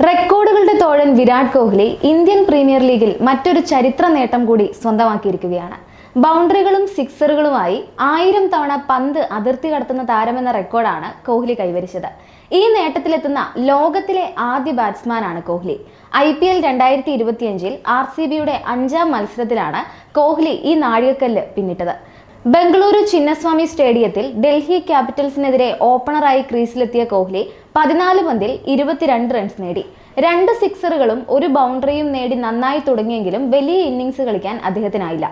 റെക്കോർഡുകളുടെ തോഴൻ Virat Kohli Indian premier ലീഗിൽ മറ്റൊരു ചരിത്ര നേട്ടം കൂടി സ്വന്തമാക്കിയിരിക്കുകയാണ്. ബൗണ്ടറികളും സിക്സറുകളുമായി 1000 തവണ പന്ത് അതിർത്തി കടത്തുന്ന താരമെന്ന റെക്കോർഡാണ് കോഹ്ലി കൈവരിച്ചത്. ഈ നേട്ടത്തിലെത്തുന്ന ലോകത്തിലെ ആദ്യ ബാറ്റ്സ്മാനാണ് കോഹ്ലി. IPL 2025 RCBയുടെ 5ാം മത്സരത്തിലാണ് കോഹ്ലി ഈ നാഴികക്കല്ല് പിന്നിട്ടത്. ബംഗളൂരു ചിന്നസ്വാമി സ്റ്റേഡിയത്തിൽ ഡൽഹി ക്യാപിറ്റൽസിനെതിരെ ഓപ്പണറായി ക്രീസിലെത്തിയ കോഹ്ലി 14 പന്തിൽ 22 റൺസ് നേടി. 2 സിക്സറുകളും 1 ബൗണ്ടറിയും നേടി നന്നായി തുടങ്ങിയെങ്കിലും വലിയ ഇന്നിംഗ്സ് കളിക്കാൻ അദ്ദേഹത്തിനായില്ല.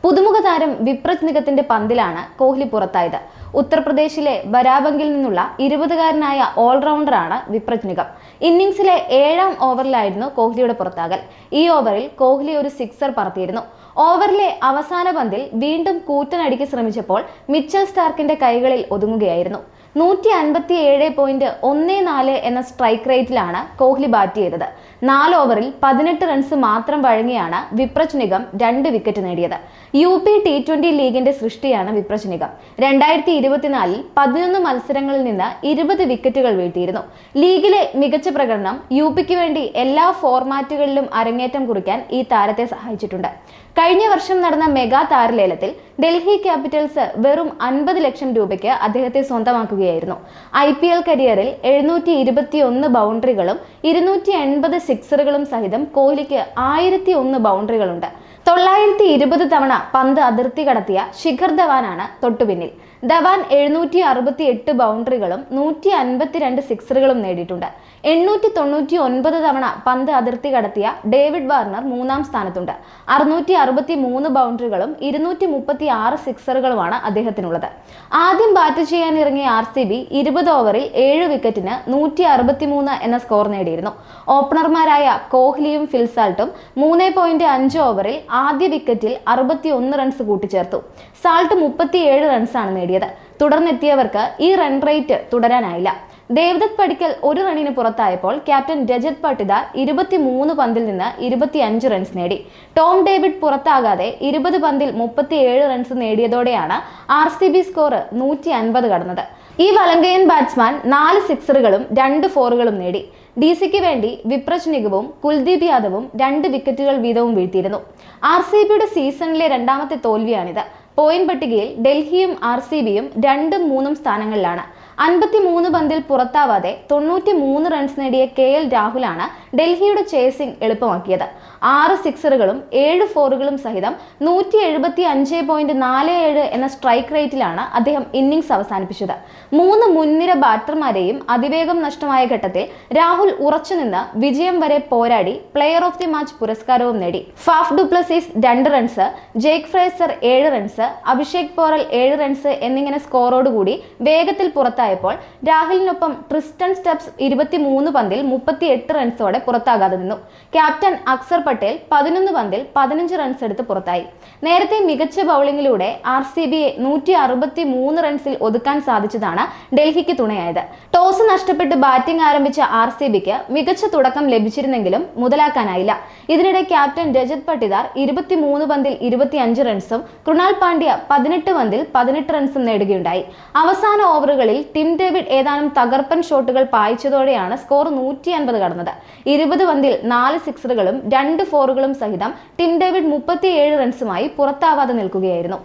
പുതുമുഖ താരം വിപ്രജ് നിഗത്തിന്റെ പന്തിലാണ് കോഹ്ലി പുറത്തായത്. ഉത്തർപ്രദേശിലെ ബരാബങ്കിൽ നിന്നുള്ള 20കാരനായ ഓൾറൗണ്ടറാണ് വിപ്രജ് നിഗം. ഇന്നിംഗ്സിലെ 7ാം ഓവറിലായിരുന്നു കോഹ്ലിയുടെ പുറത്താകൽ. ഈ ഓവറിൽ കോഹ്ലി ഒരു സിക്സർ പറത്തിയിരുന്നു. ഓവറിലെ അവസാന പന്തിൽ വീണ്ടും കൂറ്റനടിക്ക് ശ്രമിച്ചപ്പോൾ മിച്ചൽ സ്റ്റാർക്കിന്റെ കൈകളിൽ ഒതുങ്ങുകയായിരുന്നു. 157.14 എന്ന സ്ട്രൈക്ക് റേറ്റിലാണ് കോഹ്ലി ബാറ്റ് ചെയ്തത്. 4 ഓവറിൽ 18 റൺസ് മാത്രം വഴങ്ങിയാണ് വിപ്രജ് നിഗം 2 വിക്കറ്റ് നേടിയത്. UP T20 ലീഗിന്റെ സൃഷ്ടിയാണ് വിപ്രജ് നിഗം. 2024 11 മത്സരങ്ങളിൽ നിന്ന് 20 വിക്കറ്റുകൾ വീഴ്ത്തിയിരുന്നു. ലീഗിലെ മികച്ച പ്രകടനം UPക്ക് വേണ്ടി എല്ലാ ഫോർമാറ്റുകളിലും അരങ്ങേറ്റം കുറിക്കാൻ ഈ താരത്തെ സഹായിച്ചിട്ടുണ്ട്. കഴിഞ്ഞ വർഷം നടന്ന മെഗാ താരലേലത്തിൽ ഡൽഹി ക്യാപിറ്റൽസ് വെറും 50 ലക്ഷം രൂപയ്ക്ക് അദ്ദേഹത്തെ സ്വന്തമാക്കുകയായിരുന്നു. IPL കരിയറിൽ 721 ബൗണ്ടറികളും 280 സിക്സറുകളും സഹിതം കോഹ്ലിക്ക് 1001 ബൗണ്ടറികളുണ്ട്. 920 തവണ പന്ത് അതിർത്തി കടത്തിയ ശിഖർ ധവാനാണ് തൊട്ടുപിന്നിൽ. ധവാൻ 768 ബൗണ്ടറികളും 152 സിക്സറുകളും നേടിയിട്ടുണ്ട്. 899 തവണ പന്ത് അതിർത്തി കടത്തിയ ഡേവിഡ് വാർണർ 3ാം സ്ഥാനത്തുണ്ട്. 663 ബൗണ്ടറികളും 236 സിക്സറുകളുമാണ് അദ്ദേഹത്തിനുള്ളത്. ആദ്യം ബാറ്റ് ചെയ്യാൻ ഇറങ്ങിയ RCB 20 ഓവറിൽ 7 വിക്കറ്റിന് 163 എന്ന സ്കോർ നേടിയിരുന്നു. ഓപ്പണർമാരായ കോഹ്ലിയും ഫിൽസാൾട്ടും 3.5 ഓവറിൽ ആദ്യ വിക്കറ്റിൽ 61 റൺസ് കൂട്ടിച്ചേർത്തു. സാൾട്ട് 37 റൺസാണ് നേടിയത്. തുടർന്നെത്തിയവർക്ക് ഈ റൺ റേറ്റ് തുടരാനായില്ല. ദേവ്ദത്ത് പടിക്കൽ 1 റണ്ണിന് പുറത്തായപ്പോൾ ക്യാപ്റ്റൻ രജത് പട്ടിദാർ 23 പന്തിൽ നിന്ന് 25 റൺസ് നേടി. ടോം ഡേവിഡ് പുറത്താകാതെ 20 പന്തിൽ 37 റൺസ് നേടിയതോടെയാണ് RCB സ്കോർ 150 കടന്നത്. ഈ വലങ്കയൻ ബാറ്റ്സ്മാൻ 4 സിക്സറുകളും 2 ഫോറുകളും നേടി. DCക്ക് വേണ്ടി വിപ്രജ് നിഗവും കുൽദീപ് യാദവും 2 വിക്കറ്റുകൾ വീതവും വീഴ്ത്തിയിരുന്നു. RCBയുടെ സീസണിലെ 2ാമത്തെ തോൽവിയാണിത്. പോയിന്റ് പട്ടികയിൽ ഡൽഹിയും RCBയും 2ഉം 3ഉം സ്ഥാനങ്ങളിലാണ്. 53 പന്തിൽ പുറത്താവാതെ 93 റൺസ് നേടിയ KL രാഹുലാണ് ഡൽഹിയുടെ ചേസിംഗ് എളുപ്പമാക്കിയത്. 6 സിക്സറുകളും 7 ഫോറുകളും സഹിതം 175.47 എന്ന സ്ട്രൈക്ക് റേറ്റിലാണ് അദ്ദേഹം ഇന്നിംഗ്സ് അവസാനിപ്പിച്ചത്. 3 മുൻനിര ബാറ്റർമാരെയും അതിവേഗം നഷ്ടമായ ഘട്ടത്തിൽ രാഹുൽ ഉറച്ചുനിന്ന് വിജയം വരെ പോരാടി പ്ലെയർ ഓഫ് ദി മാച്ച് പുരസ്കാരവും നേടി. Faf du Plessis 2 runs, Jake Fraser 7 runs, Abhishek Porel 7 runs എന്നിങ്ങനെ സ്കോറോടുകൂടി വേഗത്തിൽ പുറത്തായപ്പോൾ രാഹുലിനൊപ്പം ട്രിസ്റ്റൻ സ്റ്റബ്സ് 23 പന്തിൽ 38 റൺസോടെ പുറത്താകാതെ നിന്നു. ക്യാപ്റ്റൻ അക്സർ പട്ടേൽ 11 പന്തിൽ 15 റൺസ് എടുത്ത് പുറത്തായി. നേരത്തെ മികച്ച ബൗളിംഗിലൂടെ RCBയെ 163 റൺസിൽ ഒതുക്കാൻ സാധിച്ചതാണ് ഡൽഹിക്ക് തുണയായത്. ടോസ് നഷ്ടപ്പെട്ട് ബാറ്റിംഗ് ആരംഭിച്ച RCBക്ക് മികച്ച തുടക്കം ലഭിച്ചിരുന്നെങ്കിലും മുതലാക്കാനായില്ല. ഇതിനിടെ ക്യാപ്റ്റൻ രജത് പട്ടിദാർ 23 പന്തിൽ 25 റൺസും കൃണാൽ പാണ്ഡ്യ 18 പന്തിൽ 18 റൺസും നേടുകയുണ്ടായി. അവസാന ഓവറുകളിൽ ടിം ഡേവിഡ് ഏതാനും തകർപ്പൻ ഷോട്ടുകൾ പായിച്ചതോടെയാണ് സ്കോർ 150 കടന്നത്. 20 പന്തിൽ 4 സിക്സറുകളും 2 ഫോറുകളും സഹിതം ടിം ഡേവിഡ് 37 റൺസുമായി പുറത്താവാതെ നിൽക്കുകയായിരുന്നു.